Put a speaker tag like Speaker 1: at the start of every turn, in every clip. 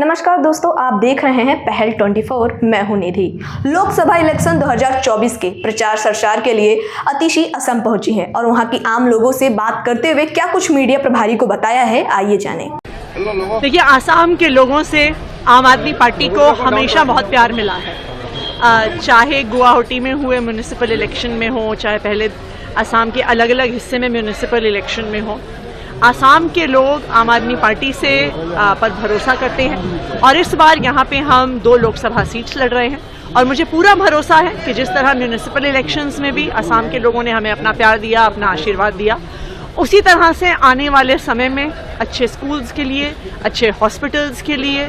Speaker 1: नमस्कार दोस्तों, आप देख रहे हैं पहल 24। मैं हूं निधि। लोकसभा इलेक्शन 2024 के प्रचार प्रसार के लिए अतिशी असम पहुंची है और वहां की आम लोगों से बात करते हुए क्या कुछ मीडिया प्रभारी को बताया है, आइए जानें।
Speaker 2: देखिए, आसाम के लोगों से आम आदमी पार्टी को हमेशा बहुत प्यार मिला है। चाहे गुवाहाटी में हुए म्यूनिसिपल इलेक्शन में हो, चाहे पहले आसाम के अलग अलग हिस्से में म्यूनिसिपल इलेक्शन में हो, आसाम के लोग आम आदमी पार्टी से पर भरोसा करते हैं। और इस बार यहाँ पे हम 2 लोकसभा सीट्स लड़ रहे हैं और मुझे पूरा भरोसा है कि जिस तरह म्यूनिसिपल इलेक्शंस में भी आसाम के लोगों ने हमें अपना प्यार दिया, अपना आशीर्वाद दिया, उसी तरह से आने वाले समय में अच्छे स्कूल्स के लिए, अच्छे हॉस्पिटल्स के लिए,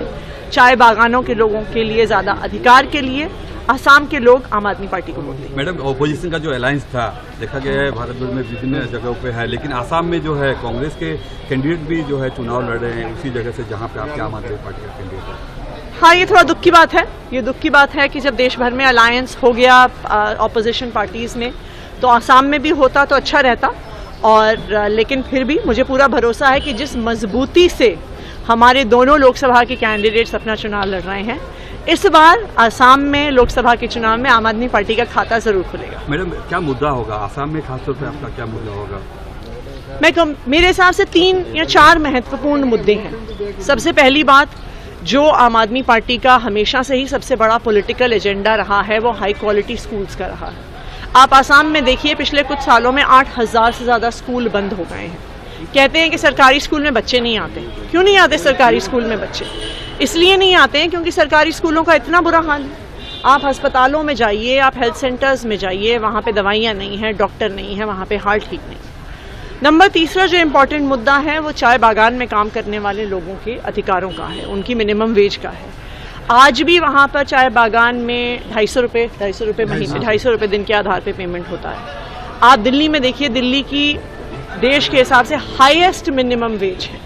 Speaker 2: चाय बागानों के लोगों के लिए ज़्यादा अधिकार के लिए आसाम के लोग आम आदमी पार्टी को वोट देंगे।
Speaker 3: मैडम, ओपोजिशन का जो अलायंस था, देखा गया है भारत भर में विभिन्न जगहों पे है, लेकिन आसाम में जो है कांग्रेस के कैंडिडेट भी जो है चुनाव लड़ रहे हैं उसी जगह से जहां पे आपके आम आदमी पार्टी का कैंडिडेट है।
Speaker 2: हाँ, ये थोड़ा दुख की बात है। ये दुख की बात है कि जब देश भर में अलायंस हो गया ऑपोजिशन पार्टीज़ में, तो आसाम में भी होता तो अच्छा रहता। और लेकिन फिर भी मुझे पूरा भरोसा है कि जिस मजबूती से हमारे दोनों लोकसभा के कैंडिडेट्स अपना चुनाव लड़ रहे हैं, इस बार आसाम में लोकसभा के चुनाव में आम आदमी पार्टी का खाता जरूर खुलेगा।
Speaker 3: मैडम, क्या मुद्दा होगा आसाम में, खासतौर पे आपका क्या मुद्दा होगा?
Speaker 2: मेरे हिसाब से 3 या 4 महत्वपूर्ण मुद्दे हैं। सबसे पहली बात, जो आम आदमी पार्टी का हमेशा से ही सबसे बड़ा पॉलिटिकल एजेंडा रहा है, वो हाई क्वालिटी स्कूल्स का रहा है। आप आसाम में देखिए, पिछले कुछ सालों में 8,000 से ज़्यादा स्कूल बंद हो गए हैं। कहते हैं कि सरकारी स्कूल में बच्चे नहीं आते। क्यों नहीं आते सरकारी स्कूल में बच्चे? इसलिए नहीं आते हैं क्योंकि सरकारी स्कूलों का इतना बुरा हाल है। आप अस्पतालों में जाइए, आप हेल्थ सेंटर्स में जाइए, वहाँ पे दवाइयाँ नहीं हैं, डॉक्टर नहीं है, वहाँ पे हाल ठीक नहीं। नंबर 3 जो इम्पोर्टेंट मुद्दा है, वो चाय बागान में काम करने वाले लोगों के अधिकारों का है, उनकी मिनिमम वेज का है। आज भी वहाँ पर चाय बागान में 250 रुपये महीने, 250 रुपये दिन के आधार पर पेमेंट होता है। आप दिल्ली में देखिए, दिल्ली की देश के हिसाब से हाईएस्ट मिनिमम वेज है।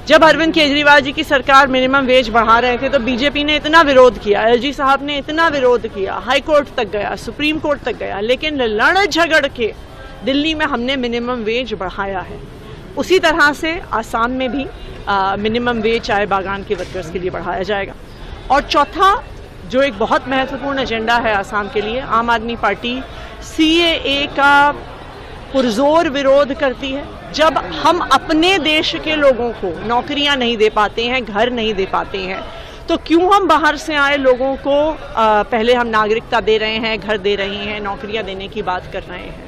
Speaker 2: जब अरविंद केजरीवाल जी की सरकार मिनिमम वेज बढ़ा रहे थे तो बीजेपी ने इतना विरोध किया, एलजी साहब ने इतना विरोध किया, हाई कोर्ट तक गया, सुप्रीम कोर्ट तक गया, लेकिन लड़ झगड़ के दिल्ली में हमने मिनिमम वेज बढ़ाया है। उसी तरह से आसाम में भी मिनिमम वेज चाय बागान के वर्कर्स के लिए बढ़ाया जाएगा। और चौथा, जो एक बहुत महत्वपूर्ण एजेंडा है आसाम के लिए, आम आदमी पार्टी CAA का पुरजोर विरोध करती है। जब हम अपने देश के लोगों को नौकरियां नहीं दे पाते हैं, घर नहीं दे पाते हैं, तो क्यों हम बाहर से आए लोगों को पहले हम नागरिकता दे रहे हैं, घर दे रहे हैं, नौकरियां देने की बात कर रहे हैं?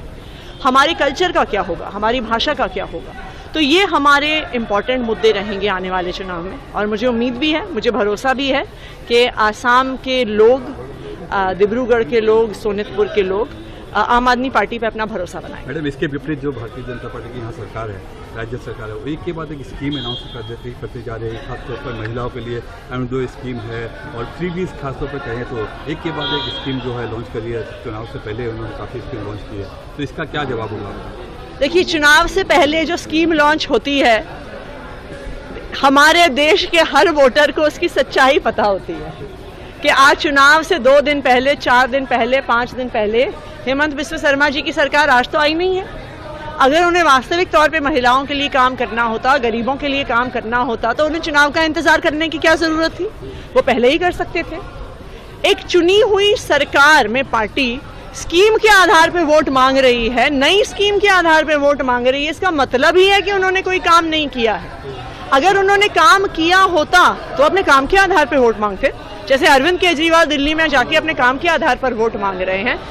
Speaker 2: हमारे कल्चर का क्या होगा, हमारी भाषा का क्या होगा? तो ये हमारे इम्पॉर्टेंट मुद्दे रहेंगे आने वाले चुनाव में। और मुझे उम्मीद भी है, मुझे भरोसा भी है कि आसाम के लोग, डिब्रूगढ़ के लोग, सोनितपुर के लोग आम आदमी पार्टी पे अपना भरोसा बनाए।
Speaker 3: मैडम, इसके विपरीत जो भारतीय जनता पार्टी की यहाँ सरकार है, राज्य सरकार है, वो एक के बाद एक स्कीम अनाउंस करती जा रही है। खासतौर पर महिलाओं के लिए अरुणोदय स्कीम है और फ्रीबीज खासतौर पर कहें तो एक के बाद एक स्कीम जो है लॉन्च करी है। चुनाव से पहले उन्होंने काफ़ी स्कीम लॉन्च की है, तो इसका क्या जवाब होगा?
Speaker 2: देखिए, चुनाव से पहले जो स्कीम लॉन्च होती है, हमारे देश के हर वोटर को उसकी सच्चाई पता होती है कि आज चुनाव से 2 दिन पहले, 4 दिन पहले, 5 दिन पहले हेमंत बिस्व शर्मा जी की सरकार आज तो आई नहीं है। अगर उन्हें वास्तविक तौर पे महिलाओं के लिए काम करना होता, गरीबों के लिए काम करना होता, तो उन्हें चुनाव का इंतजार करने की क्या जरूरत थी? वो पहले ही कर सकते थे। एक चुनी हुई सरकार में पार्टी स्कीम के आधार पे वोट मांग रही है, नई स्कीम के आधार पे वोट मांग रही है, इसका मतलब ही है कि उन्होंने कोई काम नहीं किया है। अगर उन्होंने काम किया होता तो अपने काम के आधार पे वोट मांगते, जैसे अरविंद केजरीवाल दिल्ली में जाके अपने काम के आधार पर वोट मांग रहे हैं।